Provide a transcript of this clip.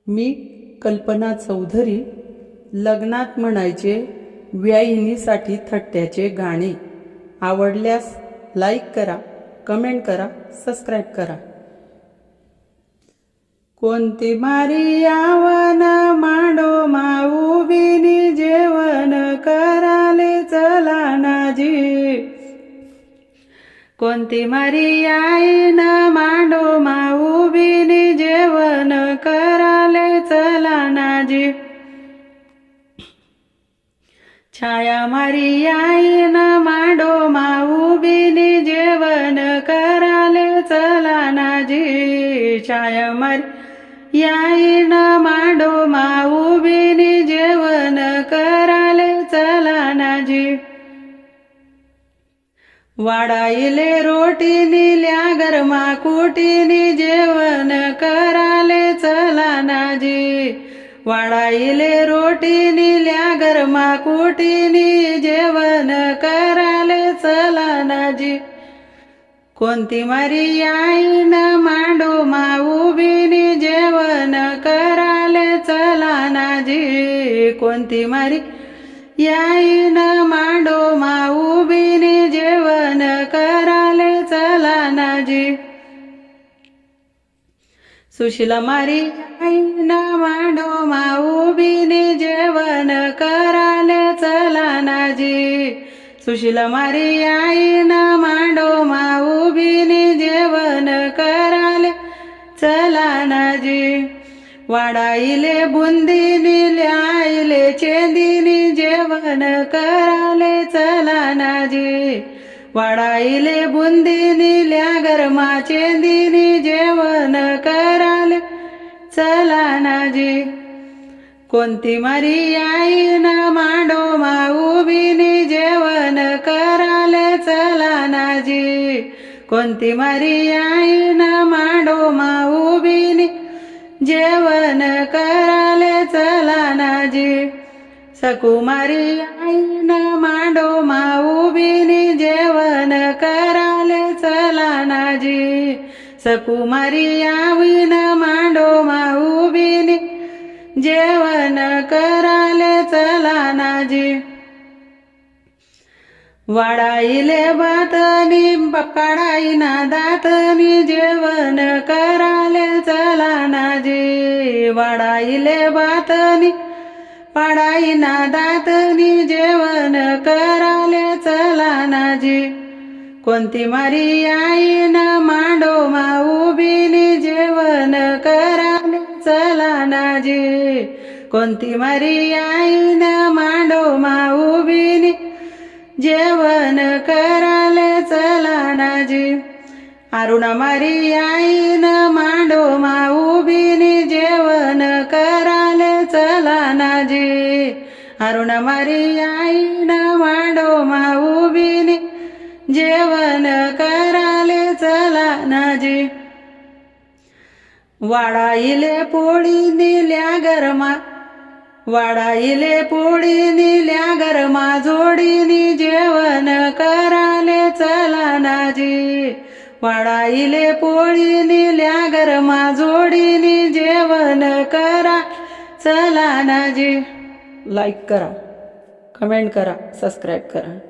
मी कल्पना चौधरी. लग्नात म्हणायचे व्याहिनीसाठी थट्ट्याचे गाणे. आवडल्यास लाईक करा, कमेंट करा, सबस्क्राईब करा. कोणती मारी आवन मांडो माऊ बिनी जेवण कराले चला नाजी. कोणती मारी आईन मांडो माऊ बिनी जेवण कराले चला नाजी. छाया मारी आईन मांडो माऊ बिनी जेवण कराले चला नाजी. छाया मारी आईन मांडो माऊ बिनी जेवण कराले चला नाजी. वाडाईले रोटी निल्या गरमा कुटीनी जेवण कराले चला नाजी. वाडाईले रोटी निल्या गरमा कुटीनी जेवण कराले चला नाजी. कोणती मारी आईन मांडो माऊ बिनी जेवण कराले चला नाजी. कोणती मारी आईन मांडो माऊ बिनी जेवण कराले चला नाजी. सुशीला मारी आईन मांडो माऊ बिनी जेवण कराले चला नाजी. सुशीला मारी आईन मांडो माऊ बिनी जेवण कराले चला नाजी. वाडाईले बुंदीनी ल्याईले चेंदीनी जेवण कराले चला नाजी. वाडाईले बुंदीनी ल्या गरमा चेंदीनी जेवण कराले चला नाजी. कोणती मारी आईन मांडो माऊ बिनी जेवण कराले चला नाजी. कोणती मारी आईन मांडो माऊ बिनी जेवण कराले चला नाजी. सकुमारी आईन मांडो माऊ बिनी जेवण कराले चला नाजी. सकुमारी आईन मांडो माऊ बिनी जेवण कराले चला नाजी. वाडाईले बातनी काढाईना दातनी जेवण कराले चला नाजी. वाडाईले बातनी पाडाईना दातनी जेवण कराले चला नाजी. कोणती मारी आईन मांडो माऊ बिनी जेवण कराले चला नाजी. कोणती मारी आईन मांडो माऊ बिनी जेवण कराले चला नाजी. अरुणा मारी आईन मांडो माऊ बिनी जेवण कराले चला नाजी. अरुणा मारी आईन मांडो माऊ बिनी जेवण कराले चला नाजी. वाडाईले पोळी निल्या गरमा वाडाईले पोळी निल्या गरमा जोडीनी जेवण कराले चला नाजी. वाडाईले पोळी निल्या गरमा जोडीनी जेवण करा चला नाजी. लाईक करा, कमेंट करा, सबस्क्राईब करा.